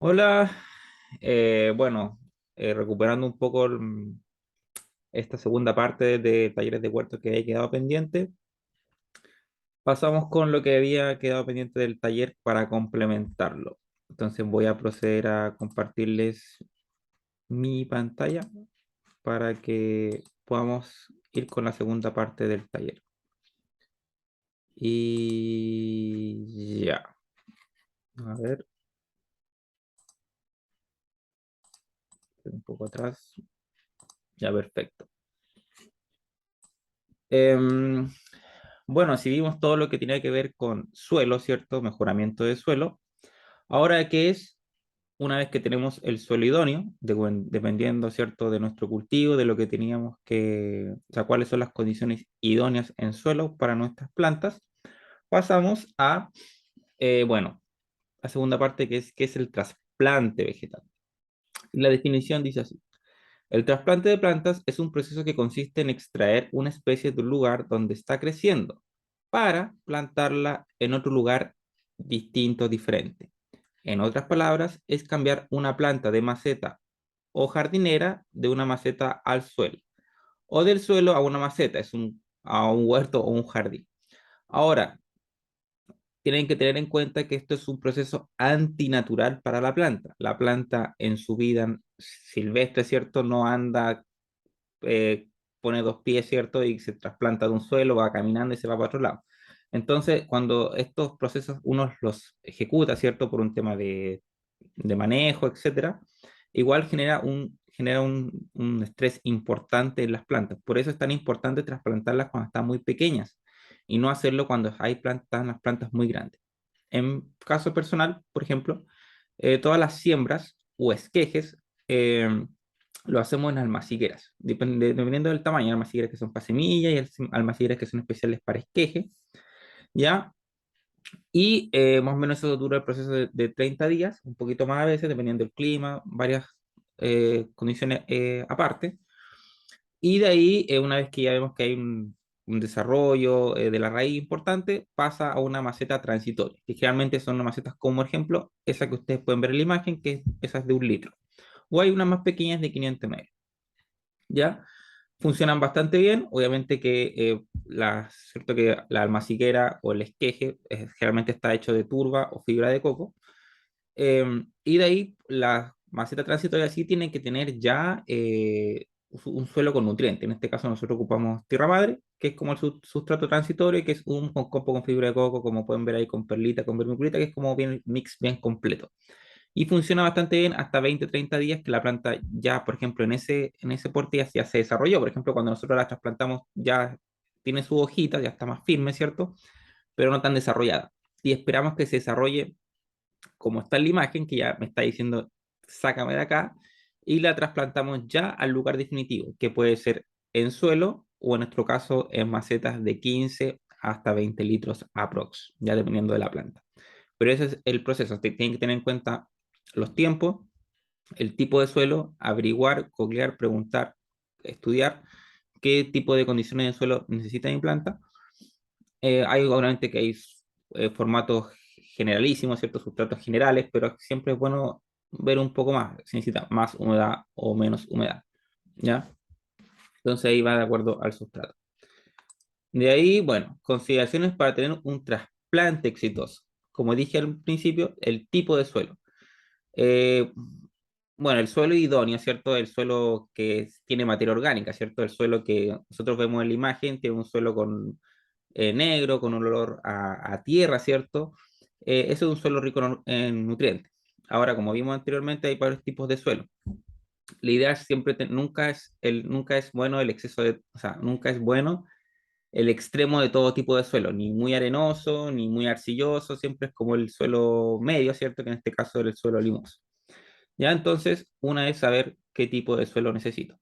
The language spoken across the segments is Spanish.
Hola, bueno, recuperando un poco esta segunda parte de talleres de huerto que había quedado pendiente, pasamos con lo que había quedado pendiente del taller para complementarlo. Entonces voy a proceder a compartirles mi pantalla para que podamos ir con la segunda parte del taller. Y ya, a ver, un poco atrás, ya perfecto. Em, Bueno, si vimos todo lo que tenía que ver con suelo, ¿cierto? Mejoramiento de suelo. Ahora, ¿qué es? Una vez que tenemos el suelo idóneo, dependiendo, ¿cierto? De nuestro cultivo, de lo que teníamos que, o sea, cuáles son las condiciones idóneas en suelo para nuestras plantas, pasamos a, bueno, la segunda parte que es el trasplante vegetal. Y la definición dice así. El trasplante de plantas es un proceso que consiste en extraer una especie de un lugar donde está creciendo para plantarla en otro lugar distinto, diferente. En otras palabras, es cambiar una planta de maceta o jardinera de una maceta al suelo o del suelo a una maceta, a un huerto o un jardín. Ahora, tienen que tener en cuenta que esto es un proceso antinatural para la planta. La planta en su vida silvestre, ¿cierto? No anda, pone dos pies, ¿cierto? Y se trasplanta de un suelo, va caminando y se va para otro lado. Entonces, cuando estos procesos uno los ejecuta, ¿cierto? Por un tema de manejo, etcétera, igual genera un estrés importante en las plantas. Por eso es tan importante trasplantarlas cuando están muy pequeñas y no hacerlo cuando hay plantas, las plantas muy grandes. En caso personal, por ejemplo, todas las siembras o esquejes eh, lo hacemos en almacigueras, dependiendo del tamaño. Hay almacigueras que son para semillas y hay almacigueras que son especiales para esqueje, ¿ya? Y más o menos eso dura el proceso de 30 días, un poquito más a veces, dependiendo del clima, varias condiciones aparte. Y de ahí, una vez que ya vemos que hay un desarrollo de la raíz importante, pasa a una maceta transitoria, que generalmente son las macetas como ejemplo, esa que ustedes pueden ver en la imagen, que esa es de 1 litro. O hay unas más pequeñas de 500 ml, ¿ya? Funcionan bastante bien, obviamente que cierto que la almaciguera o el esqueje generalmente está hecho de turba o fibra de coco, y de ahí la maceta transitoria sí tiene que tener ya un suelo con nutrientes. En este caso nosotros ocupamos tierra madre, que es como el sustrato transitorio, que es un compost con fibra de coco, como pueden ver ahí con perlita, con vermiculita, que es como bien mix bien completo. Y funciona bastante bien hasta 20 30 días que la planta ya, por ejemplo, en ese porte ya se desarrolló. Por ejemplo, cuando nosotros la trasplantamos ya tiene su hojita, ya está más firme, ¿cierto? Pero no tan desarrollada. Y esperamos que se desarrolle como está en la imagen, que ya me está diciendo, sácame de acá, y la trasplantamos ya al lugar definitivo, que puede ser en suelo o en nuestro caso en macetas de 15 hasta 20 litros aprox, ya dependiendo de la planta. Pero ese es el proceso, tienen que tener en cuenta los tiempos, el tipo de suelo, averiguar, googlear, preguntar, estudiar qué tipo de condiciones de suelo necesita mi planta. Hay obviamente que hay formatos generalísimos, ciertos sustratos generales, pero siempre es bueno ver un poco más, si necesita más humedad o menos humedad, ¿ya? Entonces ahí va de acuerdo al sustrato. De ahí, bueno, consideraciones para tener un trasplante exitoso. Como dije al principio, el tipo de suelo. Eh, bueno, el suelo idóneo, ¿cierto? El suelo que tiene materia orgánica, ¿cierto? El suelo que nosotros vemos en la imagen tiene un suelo con negro, con un olor a tierra, ¿cierto? Eso es un suelo rico en nutrientes. Ahora, como vimos anteriormente, hay varios tipos de suelo. La idea es siempre, nunca es bueno el exceso o sea, nunca es bueno el extremo de todo tipo de suelo, ni muy arenoso, ni muy arcilloso, siempre es como el suelo medio, ¿cierto? Que en este caso es el suelo limoso. Ya entonces, una es saber qué tipo de suelo necesito.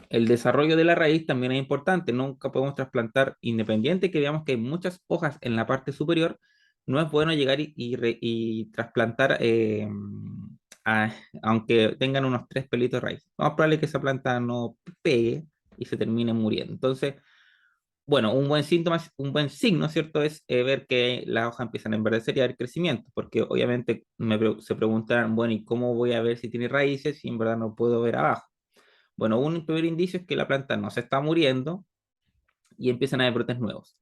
El desarrollo de la raíz también es importante. Nunca podemos trasplantar, independiente que veamos que hay muchas hojas en la parte superior, no es bueno llegar y trasplantar, a- aunque tengan unos 3 pelitos de raíz. Vamos a probable que esa planta no pegue y se termine muriendo. Entonces, bueno, un buen signo, ¿cierto? Es ver que las hojas empiezan a enverdecer y a dar crecimiento, porque obviamente se preguntarán, bueno, ¿y cómo voy a ver si tiene raíces si en verdad no puedo ver abajo? Bueno, un primer indicio es que la planta no se está muriendo y empiezan a haber brotes nuevos.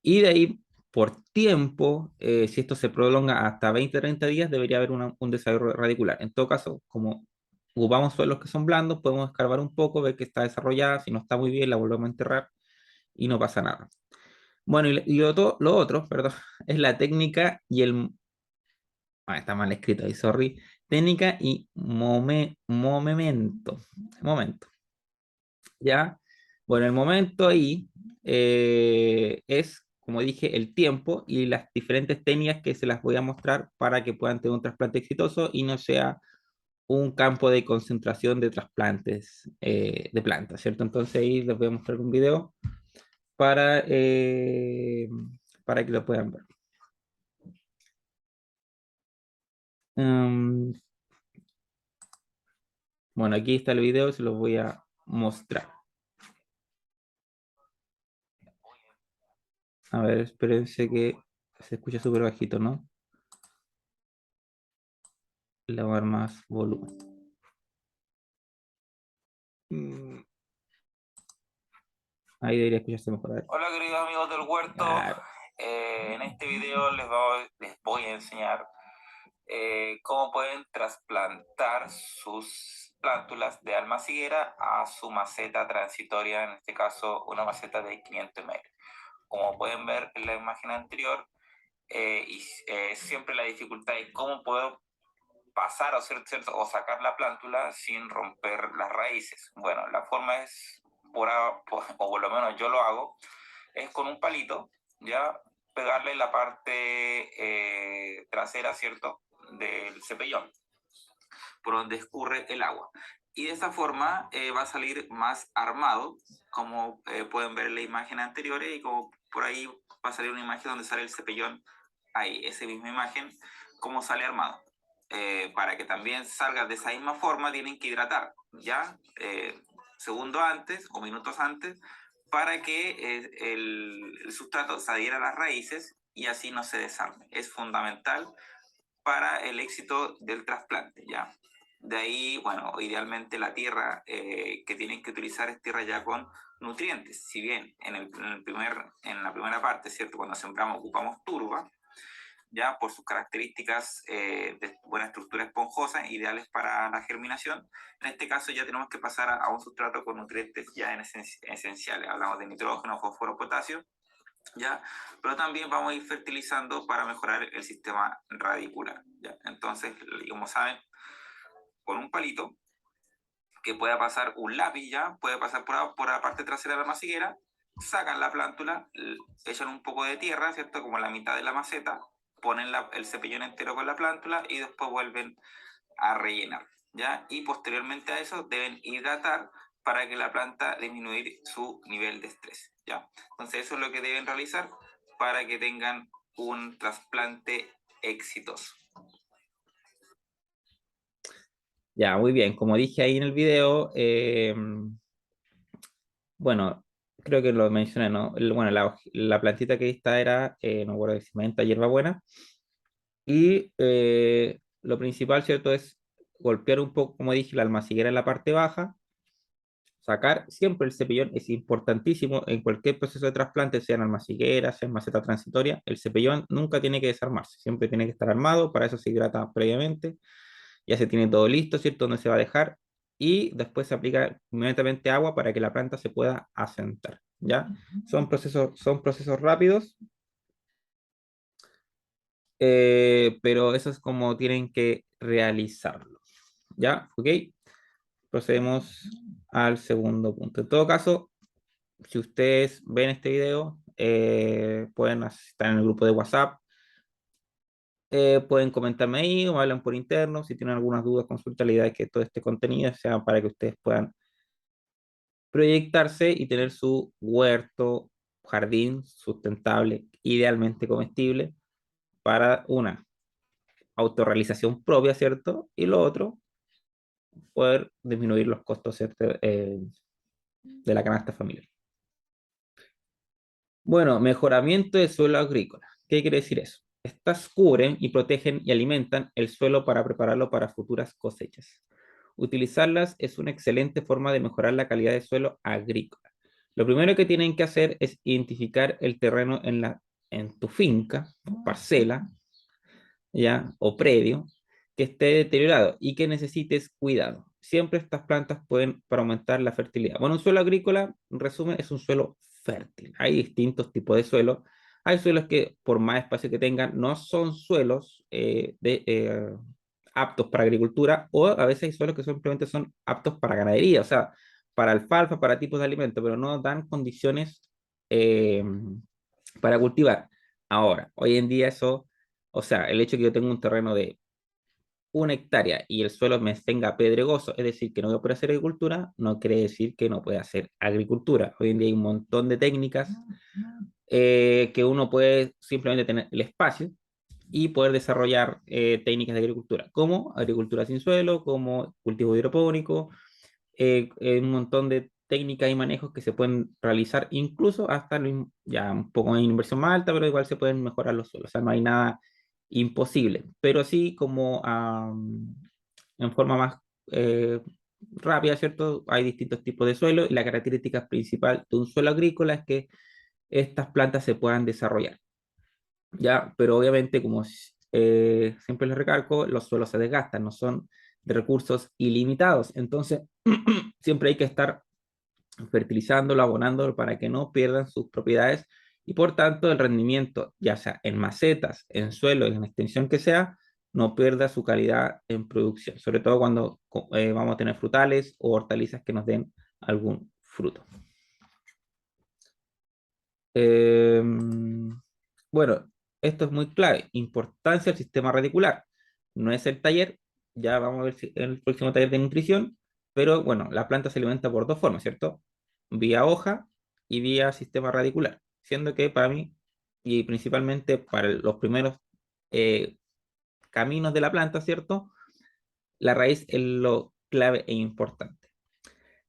Y de ahí, por tiempo, si esto se prolonga hasta 20 30 días, debería haber un desarrollo radicular. En todo caso, como ocupamos suelos que son blandos, podemos escarbar un poco, ver que está desarrollada, si no está muy bien, la volvemos a enterrar y no pasa nada. Bueno, lo otro, perdón, es la técnica y el... Ah, está mal escrito ahí, sorry. Técnica y momento. ¿Ya? Bueno, el momento ahí es, como dije, el tiempo y las diferentes técnicas que se las voy a mostrar para que puedan tener un trasplante exitoso y no sea un campo de concentración de trasplantes de plantas, ¿cierto? Entonces ahí les voy a mostrar un video para, eh, para que lo puedan ver. Um, bueno, aquí está el video, se los voy a mostrar. A ver, espérense que se escucha súper bajito, ¿no? Le voy a dar más volumen. Mm, ahí debería escucharse mejor. A ver. Hola queridos amigos del huerto. Claro. En este video les voy a enseñar cómo pueden trasplantar sus plántulas de almaciguera a su maceta transitoria, en este caso una maceta de 500 ml. Como pueden ver en la imagen anterior, siempre la dificultad es cómo puedo pasar o sacar la plántula sin romper las raíces. Bueno, la forma es, o por lo menos yo lo hago, es con un palito, ya pegarle la parte trasera, ¿cierto?, del cepellón, por donde escurre el agua. Y de esa forma va a salir más armado, como pueden ver en la imagen anterior, y como por ahí va a salir una imagen donde sale el cepellón, ahí, esa misma imagen, cómo sale armado. Para que también salga de esa misma forma, tienen que hidratar, ¿ya? Segundos antes o minutos antes, para que el sustrato se adhiera a las raíces y así no se desarme. Es fundamental para el éxito del trasplante, ¿ya? De ahí, bueno, idealmente la tierra que tienen que utilizar es tierra ya con nutrientes. Si bien en la primera parte, ¿cierto? Cuando sembramos ocupamos turba, ya por sus características de buena estructura esponjosa, ideales para la germinación. En este caso ya tenemos que pasar a un sustrato con nutrientes ya esenciales. Hablamos de nitrógeno, fósforo, potasio, ¿ya? Pero también vamos a ir fertilizando para mejorar el sistema radicular, ¿ya? Entonces, como saben, con un palito que pueda pasar un lápiz, ya puede pasar por la parte trasera de la maciguera, sacan la plántula, echan un poco de tierra, ¿cierto? Como la mitad de la maceta, ponen el cepellón entero con la plántula y después vuelven a rellenar, ¿ya? Y posteriormente a eso deben hidratar para que la planta disminuir su nivel de estrés, ¿ya? Entonces eso es lo que deben realizar para que tengan un trasplante exitoso. Ya, muy bien. Como dije ahí en el video, bueno, creo que lo mencioné, ¿no? Bueno, la plantita que está era, no recuerdo si menta, hierbabuena. Y lo principal, ¿cierto? Es golpear un poco, como dije, la almaciguera en la parte baja, sacar siempre el cepellón, es importantísimo en cualquier proceso de trasplante, sea en almaciguera, sea en maceta transitoria, el cepellón nunca tiene que desarmarse, siempre tiene que estar armado, para eso se hidrata previamente, ya se tiene todo listo, ¿cierto? Donde se va a dejar, y después se aplica inmediatamente agua para que la planta se pueda asentar, ¿ya? Son procesos rápidos, pero eso es como tienen que realizarlo, ¿ya? ¿Ok? Procedemos al segundo punto. En todo caso, si ustedes ven este video, pueden estar en el grupo de WhatsApp, pueden comentarme ahí o me hablan por interno. Si tienen algunas dudas, consulta. La idea es que todo este contenido sea para que ustedes puedan proyectarse y tener su huerto, jardín sustentable, idealmente comestible, para una autorrealización propia, ¿cierto? Y lo otro, poder disminuir los costos, ¿cierto? De la canasta familiar. Bueno, mejoramiento de suelo agrícola. ¿Qué quiere decir eso? Estas cubren y protegen y alimentan el suelo para prepararlo para futuras cosechas. Utilizarlas es una excelente forma de mejorar la calidad del suelo agrícola. Lo primero que tienen que hacer es identificar el terreno en tu finca o parcela, ¿ya? O predio que esté deteriorado y que necesites cuidado. Siempre estas plantas pueden para aumentar la fertilidad. Bueno, un suelo agrícola, en resumen, es un suelo fértil. Hay distintos tipos de suelos. Hay suelos que, por más espacio que tengan, no son suelos aptos para agricultura, o a veces hay suelos que simplemente son aptos para ganadería, o sea, para alfalfa, para tipos de alimentos, pero no dan condiciones eh, para cultivar. Ahora, hoy en día eso, o sea, el hecho de que yo tenga un terreno de 1 hectárea y el suelo me tenga pedregoso, es decir, que no voy a poder hacer agricultura, no quiere decir que no pueda hacer agricultura. Hoy en día hay un montón de técnicas que uno puede simplemente tener el espacio y poder desarrollar técnicas de agricultura, como agricultura sin suelo, como cultivo hidropónico, un montón de técnicas y manejos que se pueden realizar, incluso hasta ya un poco de inversión más alta, pero igual se pueden mejorar los suelos. O sea, no hay nada imposible, pero sí como en forma más eh, rápida, ¿cierto? Hay distintos tipos de suelo y la característica principal de un suelo agrícola es que estas plantas se puedan desarrollar, ¿ya? Pero obviamente, como siempre les recalco, los suelos se desgastan, no son de recursos ilimitados, entonces siempre hay que estar fertilizándolo, abonándolo para que no pierdan sus propiedades y por tanto el rendimiento, ya sea en macetas, en suelo, en extensión que sea, no pierda su calidad en producción, sobre todo cuando vamos a tener frutales o hortalizas que nos den algún fruto. Eh, bueno, esto es muy clave. Importancia del sistema radicular. No es el taller, ya vamos a ver en el próximo taller de nutrición, pero bueno, la planta se alimenta por dos formas, ¿cierto? Vía hoja y vía sistema radicular, siendo que para mí, y principalmente para los primeros eh, caminos de la planta, ¿cierto? La raíz es lo clave e importante.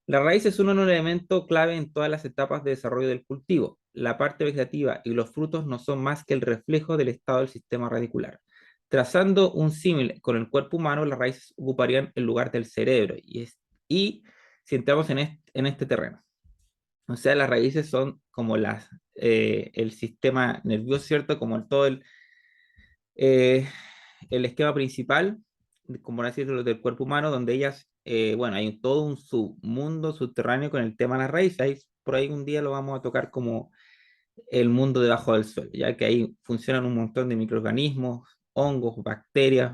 La raíz es un elemento clave en todas las etapas de desarrollo del cultivo. La parte vegetativa y los frutos no son más que el reflejo del estado del sistema radicular. Trazando un símil con el cuerpo humano, las raíces ocuparían el lugar del cerebro y si entramos en este terreno. O sea, las raíces son como el sistema nervioso, ¿cierto? Como eh, el esquema principal, como decirlo, del cuerpo humano, donde ellas, bueno, hay todo un submundo subterráneo con el tema de las raíces. Por ahí un día lo vamos a tocar como el mundo debajo del suelo, ya que ahí funcionan un montón de microorganismos, hongos, bacterias,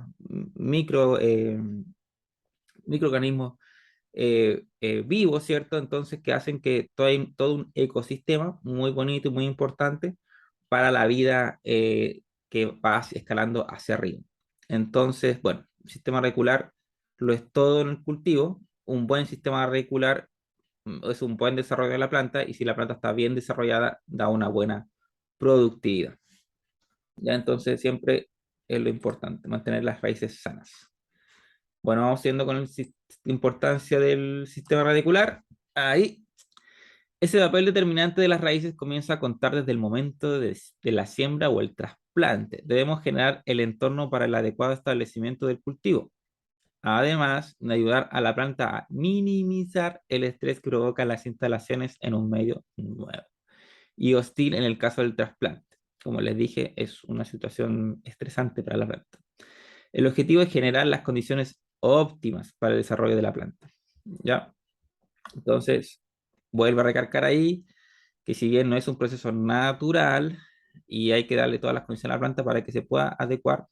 microorganismos vivos, ¿cierto? Entonces, que hacen que hay todo un ecosistema muy bonito y muy importante para la vida que va escalando hacia arriba. Entonces, bueno, el sistema radicular lo es todo en el cultivo. Un buen sistema radicular es un buen desarrollo de la planta y si la planta está bien desarrollada, da una buena productividad. Ya entonces siempre es lo importante, mantener las raíces sanas. Bueno, vamos siendo con la importancia del sistema radicular. Ahí, ese papel determinante de las raíces comienza a contar desde el momento de la siembra o el trasplante. Debemos generar el entorno para el adecuado establecimiento del cultivo, además de ayudar a la planta a minimizar el estrés que provoca las instalaciones en un medio nuevo y hostil en el caso del trasplante. Como les dije, es una situación estresante para la planta. El objetivo es generar las condiciones óptimas para el desarrollo de la planta. ¿Ya? Entonces, vuelvo a recalcar ahí que si bien no es un proceso natural y hay que darle todas las condiciones a la planta para que se pueda adecuar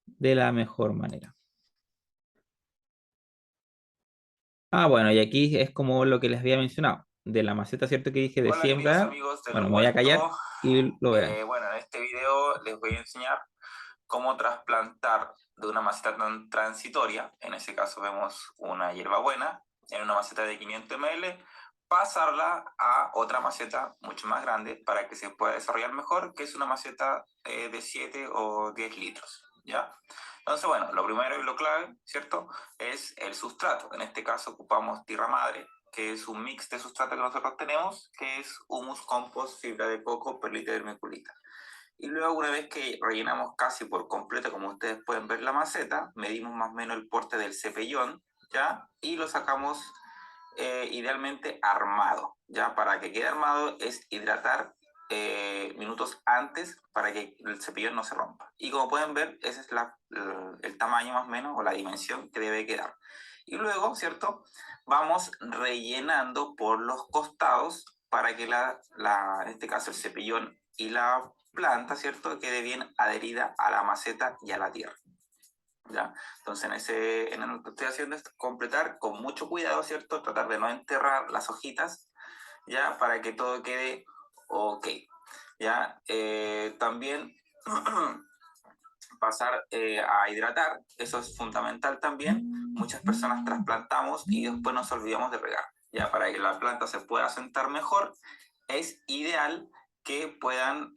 de la mejor manera. Ah, bueno, y aquí es como lo que les había mencionado, de la maceta, ¿cierto? Que dije de Hola queridos siembra. amigos del Bueno, me voy a callar huerto. y lo vean. Bueno, en este video les voy a enseñar cómo trasplantar de una maceta tan transitoria, en ese caso vemos una hierbabuena, en una maceta de 500 ml, pasarla a otra maceta mucho más grande para que se pueda desarrollar mejor, que es una maceta de 7 o 10 litros, ¿ya? Entonces, bueno, lo primero y lo clave, ¿cierto? Es el sustrato. En este caso ocupamos tierra madre, que es un mix de sustrato que nosotros tenemos, que es humus, compost, fibra de coco, perlita y vermiculita. Y luego, una vez que rellenamos casi por completo, como ustedes pueden ver la maceta, medimos más o menos el porte del cepellón, ¿ya? Y lo sacamos idealmente armado, ¿ya? Para que quede armado es hidratar minutos antes para que el cepillón no se rompa. Y como pueden ver, ese es el tamaño más o menos o la dimensión que debe quedar. Y luego, ¿cierto? Vamos rellenando por los costados para que en este caso el cepillón y la planta, ¿cierto? Quede bien adherida a la maceta y a la tierra. ¿Ya? Entonces, en lo que estoy haciendo es completar con mucho cuidado, ¿cierto? Tratar de no enterrar las hojitas, ¿ya? Para que todo quede ok, ¿ya? También pasar a hidratar, eso es fundamental también. Muchas personas trasplantamos y después nos olvidamos de regar, ¿ya? Para que la planta se pueda sentar mejor, es ideal que puedan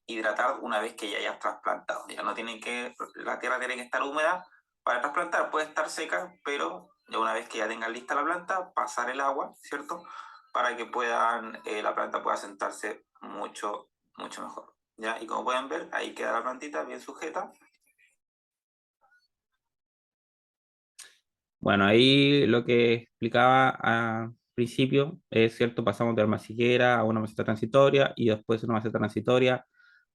hidratar una vez que ya hayas trasplantado. Ya no tienen que, la tierra tiene que estar húmeda para trasplantar, puede estar seca, pero ya una vez que ya tengan lista la planta, pasar el agua, ¿cierto? Para que la planta pueda sentarse mucho, mucho mejor. ¿Ya? Y como pueden ver, ahí queda la plantita bien sujeta. Bueno, ahí lo que explicaba al principio es cierto, pasamos de una masiguera a una maceta transitoria y después de una maceta transitoria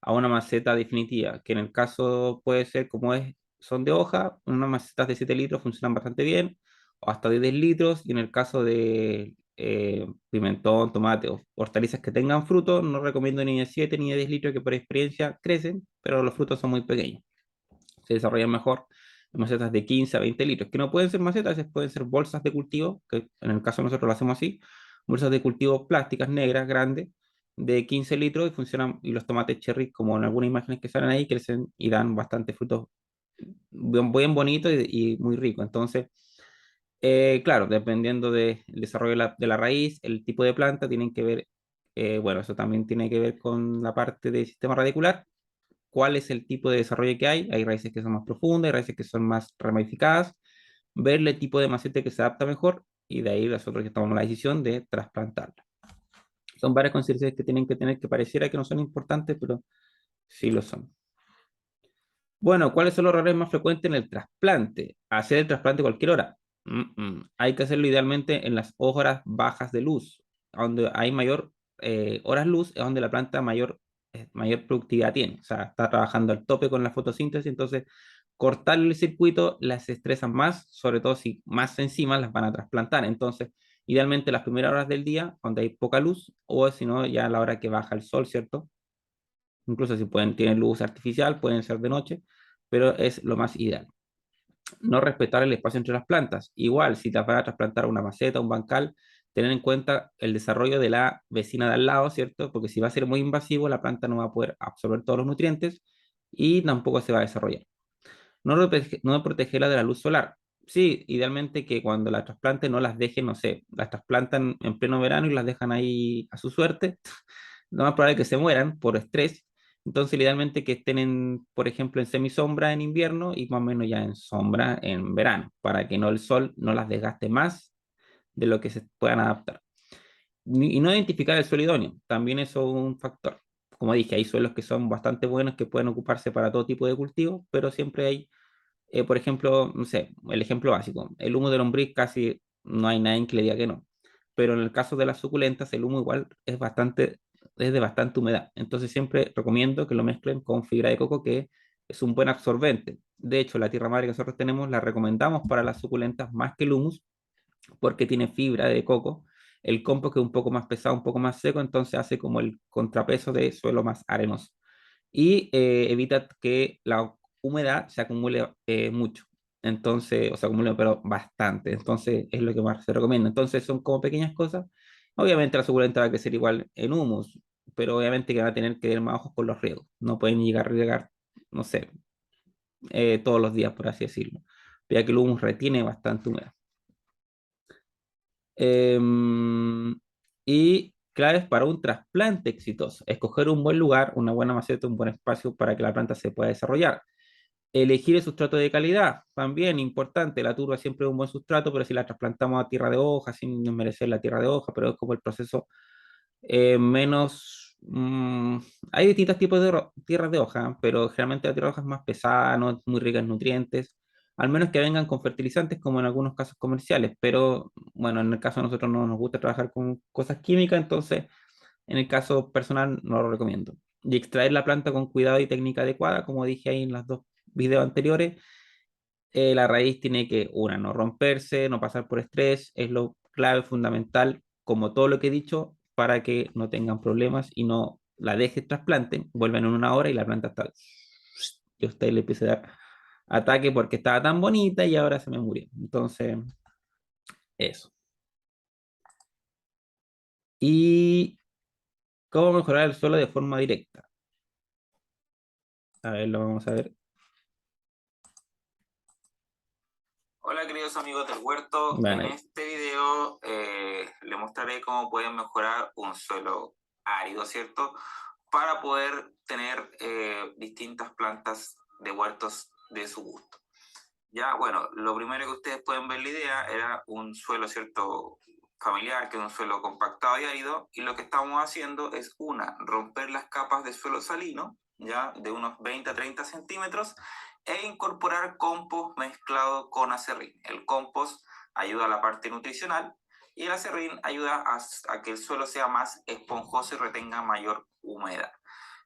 a una maceta definitiva, que en el caso puede ser como es, son de hoja, unas macetas de 7 litros funcionan bastante bien, o hasta de 10 litros, y en el caso de pimentón, tomate o hortalizas que tengan frutos, no recomiendo ni de 7 ni de 10 litros, que por experiencia crecen, pero los frutos son muy pequeños, se desarrollan mejor en macetas de 15 a 20 litros, que no pueden ser macetas, pueden ser bolsas de cultivo, que en el caso de nosotros lo hacemos así, bolsas de cultivo plásticas negras grandes de 15 litros y funcionan, y los tomates cherry, como en algunas imágenes que salen ahí, crecen y dan bastante frutos bien bonitos y muy ricos. Entonces, claro, dependiendo del desarrollo de la raíz, el tipo de planta, tienen que ver, bueno, eso también tiene que ver con la parte del sistema radicular, cuál es el tipo de desarrollo que hay. Hay raíces que son más profundas, hay raíces que son más ramificadas. Verle el tipo de macete que se adapta mejor y de ahí nosotros que tomamos la decisión de trasplantarla. Son varias consideraciones que tienen que tener que pareciera que no son importantes, pero sí lo son. Bueno, ¿cuáles son los errores más frecuentes en el trasplante? Hacer el trasplante a cualquier hora. Hay que hacerlo idealmente en las horas bajas de luz, donde hay mayor horas luz, es donde la planta mayor productividad tiene. O sea, está trabajando al tope con la fotosíntesis, entonces cortarle el circuito las estresan más, sobre todo si más encima las van a trasplantar. Entonces, idealmente las primeras horas del día, donde hay poca luz, o si no, ya a la hora que baja el sol, ¿cierto? Incluso si tienen luz artificial, pueden ser de noche, pero es lo más ideal. No respetar el espacio entre las plantas. Igual, si te van a trasplantar una maceta, un bancal, tener en cuenta el desarrollo de la vecina de al lado, ¿cierto? Porque si va a ser muy invasivo, la planta no va a poder absorber todos los nutrientes y tampoco se va a desarrollar. No protegerla de la luz solar. Sí, idealmente que cuando las trasplanten no las dejen, no sé, las trasplantan en pleno verano y las dejan ahí a su suerte. Lo más probable es que se mueran por estrés. Entonces, idealmente que estén por ejemplo, en semisombra en invierno y más o menos ya en sombra en verano, para que no el sol no las desgaste más de lo que se puedan adaptar. Y no identificar el suelo idóneo, también eso es un factor. Como dije, hay suelos que son bastante buenos que pueden ocuparse para todo tipo de cultivo, pero siempre hay, por ejemplo, no sé, el ejemplo básico, el humo de lombriz casi no hay nadie que le diga que no, pero en el caso de las suculentas el humo igual es de bastante humedad, entonces siempre recomiendo que lo mezclen con fibra de coco, que es un buen absorbente. De hecho, la tierra madre que nosotros tenemos la recomendamos para las suculentas más que el humus, porque tiene fibra de coco. El compost que es un poco más pesado, un poco más seco, entonces hace como el contrapeso de suelo más arenoso y evita que la humedad se acumule mucho. Entonces, o se acumule, pero bastante. Entonces, es lo que más se recomienda. Entonces, son como pequeñas cosas. Obviamente, la suculenta va a crecer igual en humus, pero obviamente que van a tener que ver más ojos con los riegos. No pueden llegar a regar, no sé, todos los días, por así decirlo, ya que el humus retiene bastante humedad. Y claves para un trasplante exitoso. Escoger un buen lugar, una buena maceta, un buen espacio para que la planta se pueda desarrollar. Elegir el sustrato de calidad, también importante. La turba siempre es un buen sustrato, pero si la trasplantamos a tierra de hoja, sin desmerecer la tierra de hoja, pero es como el proceso menos... hay distintos tipos de tierras de hoja, pero generalmente la tierra de hoja es más pesada, no es muy rica en nutrientes, al menos que vengan con fertilizantes, como en algunos casos comerciales. Pero bueno, en el caso de nosotros no nos gusta trabajar con cosas químicas, entonces en el caso personal no lo recomiendo. Y extraer la planta con cuidado y técnica adecuada, como dije ahí en los dos videos anteriores. La raíz tiene que, una, no romperse, no pasar por estrés, es lo clave, fundamental, como todo lo que he dicho, para que no tengan problemas y no la dejen trasplanten, vuelven en una hora y la planta está... Y a usted le empieza a dar ataque porque estaba tan bonita y ahora se me murió. Entonces, eso. ¿Y cómo mejorar el suelo de forma directa? A ver, lo vamos a ver. Hola queridos amigos del huerto, Vean en ahí. este video les mostraré cómo pueden mejorar un suelo árido, ¿cierto? Para poder tener distintas plantas de huertos de su gusto. Ya, bueno, lo primero que ustedes pueden ver la idea era un suelo, ¿cierto? Familiar, que es un suelo compactado y árido, y lo que estamos haciendo es romper las capas de suelo salino, ya, de unos 20 a 30 centímetros, e incorporar compost mezclado con acerrín. El compost ayuda a la parte nutricional y el acerrín ayuda a que el suelo sea más esponjoso y retenga mayor humedad.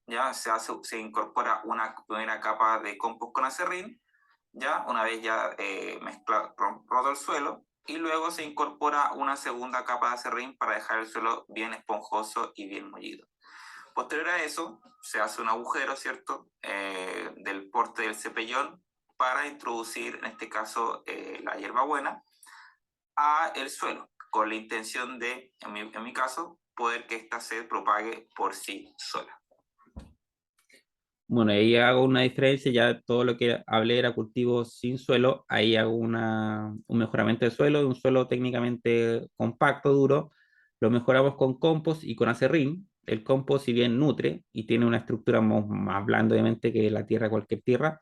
Ya se incorpora una primera capa de compost con acerrín, ya una vez ya roto el suelo, y luego se incorpora una segunda capa de acerrín para dejar el suelo bien esponjoso y bien mullido. Posterior a eso, se hace un agujero, ¿cierto?, del porte del cepellón para introducir, en este caso, la hierbabuena a el suelo, con la intención de, en mi caso, poder que ésta se propague por sí sola. Bueno, ahí hago una diferencia, ya todo lo que hablé era cultivo sin suelo, ahí hago un mejoramiento del suelo, un suelo técnicamente compacto, duro, lo mejoramos con compost y con acerrín. El compost, si bien nutre y tiene una estructura más blanda, obviamente, que la tierra, cualquier tierra,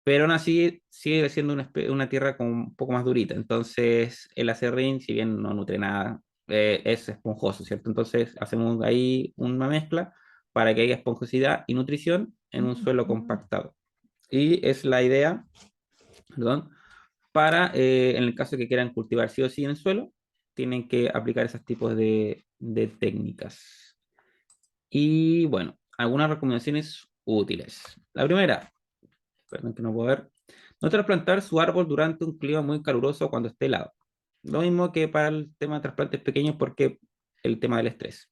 pero aún así sigue siendo una tierra con un poco más durita. Entonces, el acerrín, si bien no nutre nada, es esponjoso, ¿cierto? Entonces, hacemos ahí una mezcla para que haya esponjosidad y nutrición en un suelo compactado. Y es la idea, perdón, para, en el caso que quieran cultivar sí o sí en el suelo, tienen que aplicar esos tipos de técnicas. Y bueno, algunas recomendaciones útiles. La primera, perdón que no puedo ver, no trasplantar su árbol durante un clima muy caluroso cuando esté helado. Lo mismo que para el tema de trasplantes pequeños porque el tema del estrés.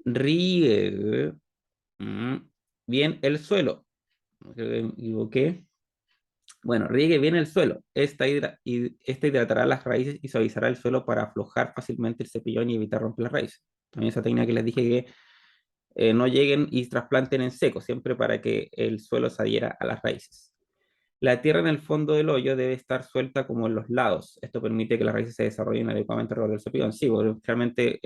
Riegue bien el suelo. Creo que me equivoqué. Bueno, riegue bien el suelo. Esta hidratará las raíces y suavizará el suelo para aflojar fácilmente el cepillón y evitar romper las raíces. También esa técnica que les dije que no lleguen y trasplanten en seco, siempre para que el suelo se adhiera a las raíces. La tierra en el fondo del hoyo debe estar suelta como en los lados. Esto permite que las raíces se desarrollen adecuadamente alrededor del cepillón. Sí, porque realmente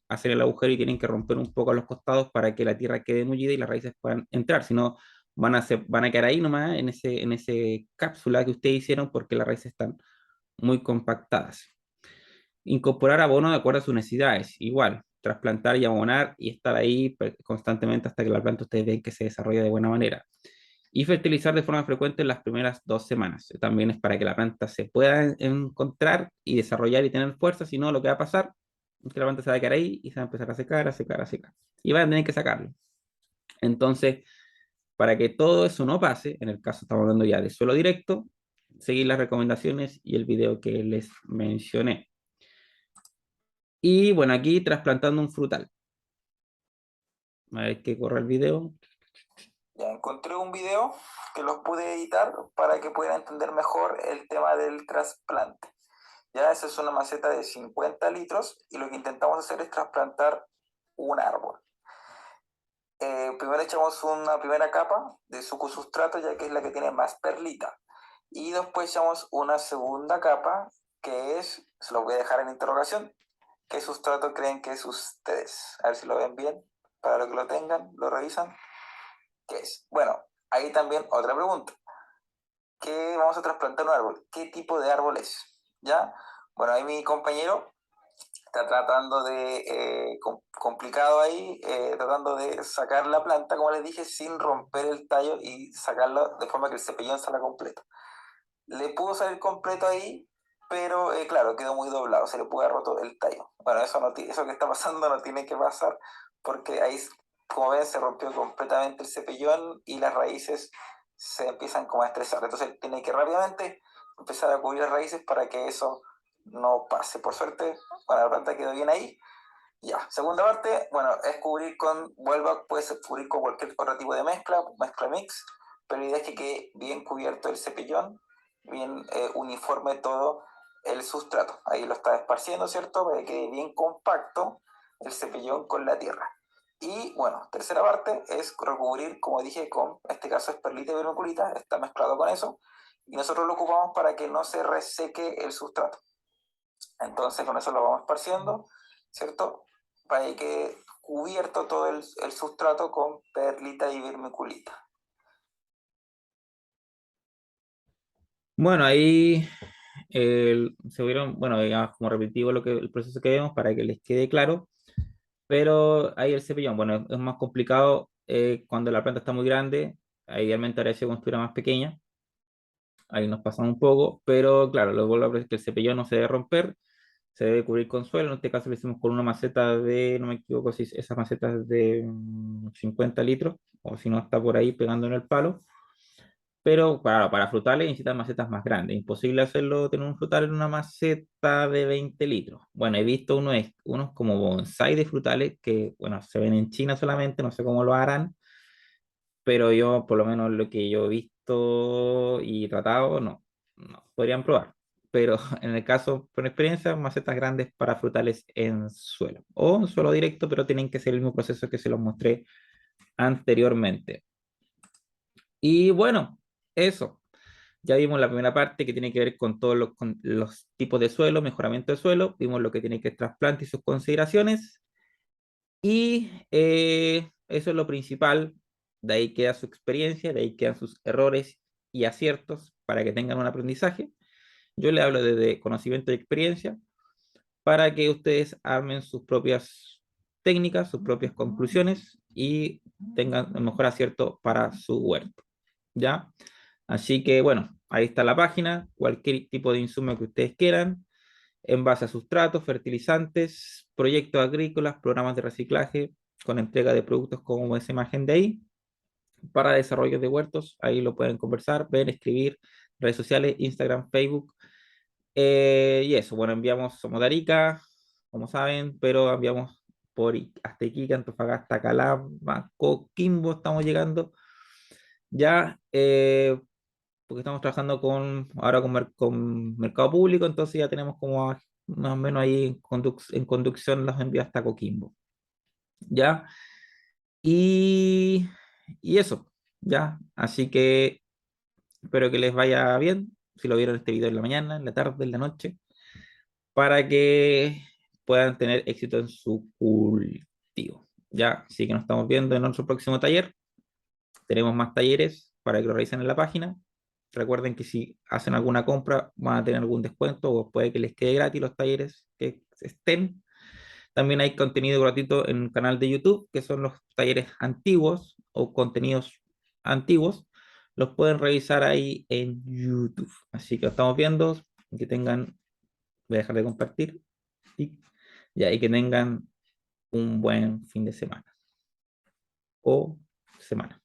hacen el agujero y tienen que romper un poco a los costados para que la tierra quede mullida y las raíces puedan entrar. Si no, van a quedar ahí nomás en ese cápsula que ustedes hicieron porque las raíces están muy compactadas. Incorporar abono de acuerdo a sus necesidades. Igual, trasplantar y abonar y estar ahí constantemente hasta que la planta ustedes ven que se desarrolla de buena manera. Y fertilizar de forma frecuente en las primeras 2 semanas. También es para que la planta se pueda encontrar y desarrollar y tener fuerza, si no, lo que va a pasar es que la planta se va a quedar ahí y se va a empezar a secar, a secar, a secar. Y van a tener que sacarlo. Entonces, para que todo eso no pase, en el caso estamos hablando ya de suelo directo, seguir las recomendaciones y el video que les mencioné. Y bueno, aquí trasplantando un frutal. A ver que corra el video. Ya encontré un video que los pude editar para que puedan entender mejor el tema del trasplante. Ya esa es una maceta de 50 litros y lo que intentamos hacer es trasplantar un árbol. Primero echamos una primera capa de sustrato, ya que es la que tiene más perlita. Y después echamos una segunda capa que es, se lo voy a dejar en interrogación, ¿qué sustrato creen que es ustedes? A ver si lo ven bien, para lo que lo tengan, lo revisan. ¿Qué es? Bueno, ahí también otra pregunta. vamos a trasplantar un árbol. ¿Qué tipo de árbol es? ¿Ya? Bueno, ahí mi compañero está tratando de, complicado ahí, tratando de sacar la planta, como les dije, sin romper el tallo y sacarlo de forma que el cepillón salga completo. Le pudo salir completo ahí, pero claro, quedó muy doblado, se le pudo haber roto el tallo. Bueno, eso, no eso que está pasando no tiene que pasar, porque ahí, como ven, se rompió completamente el cepillón y las raíces se empiezan como a estresar. Entonces tiene que rápidamente empezar a cubrir las raíces para que eso no pase. Por suerte, bueno, la planta quedó bien ahí. Ya, segunda parte, bueno, es cubrir con, vuelva, puede ser cubrir con cualquier otro tipo de mezcla, mezcla mix, pero la idea es que quede bien cubierto el cepillón, bien uniforme todo el sustrato. Ahí lo está esparciendo, ¿cierto? Para que quede bien compacto el cepillón con la tierra. Y bueno, tercera parte es recubrir, como dije, con, en este caso es perlita y vermiculita, está mezclado con eso, y nosotros lo ocupamos para que no se reseque el sustrato. Entonces con eso lo vamos esparciendo, ¿cierto? Para que quede cubierto todo el sustrato con perlita y vermiculita. Bueno, ahí se vieron, bueno, digamos, como repetitivo el proceso que vemos para que les quede claro, pero ahí el cepillón, bueno, es más complicado cuando la planta está muy grande, idealmente habría sido con estructura más pequeña, ahí nos pasamos un poco, pero claro, lo vuelvo a decir que el cepillón no se debe romper, se debe cubrir con suelo, en este caso lo hicimos con una maceta de, no me equivoco si esas macetas de 50 litros, o si no está por ahí pegando en el palo, pero para frutales necesitan macetas más grandes. Imposible hacerlo, tener un frutal en una maceta de 20 litros. Bueno, he visto unos como bonsai de frutales que, bueno, se ven en China solamente, no sé cómo lo harán, pero yo, por lo menos lo que yo he visto y tratado, no, podrían probar. Pero en el caso, por experiencia, macetas grandes para frutales en suelo. O en suelo directo, pero tienen que ser el mismo proceso que se los mostré anteriormente. Y bueno, eso. Ya vimos la primera parte que tiene que ver con los tipos de suelo, mejoramiento de suelo. Vimos lo que tiene que ver trasplante y sus consideraciones. Y eso es lo principal. De ahí queda su experiencia, de ahí quedan sus errores y aciertos para que tengan un aprendizaje. Yo le hablo desde conocimiento y experiencia para que ustedes armen sus propias técnicas, sus propias conclusiones y tengan el mejor acierto para su huerto. ¿Ya? Así que bueno, ahí está la página, cualquier tipo de insumo que ustedes quieran, en base a sustratos, fertilizantes, proyectos agrícolas, programas de reciclaje, con entrega de productos como esa imagen de ahí, para desarrollo de huertos, ahí lo pueden conversar, ver, escribir, redes sociales, Instagram, Facebook, y eso, bueno, enviamos, somos de Arica, como saben, pero enviamos hasta Iquique, Antofagasta, Calama, Coquimbo, estamos llegando ya, porque estamos trabajando ahora con Mercado Público, entonces ya tenemos como más o menos ahí en conducción los envíos hasta Coquimbo, ¿ya? Y, y eso, ¿ya? Así que espero que les vaya bien, si lo vieron este video en la mañana, en la tarde, en la noche, para que puedan tener éxito en su cultivo, ¿ya? Así que nos estamos viendo en nuestro próximo taller. Tenemos más talleres para que lo revisen en la página. Recuerden que si hacen alguna compra van a tener algún descuento o puede que les quede gratis los talleres que estén. También hay contenido gratuito en el canal de YouTube, que son los talleres antiguos o contenidos antiguos. Los pueden revisar ahí en YouTube. Así que lo estamos viendo. Que tengan, voy a dejar de compartir. Y, y que tengan un buen fin de semana o semana.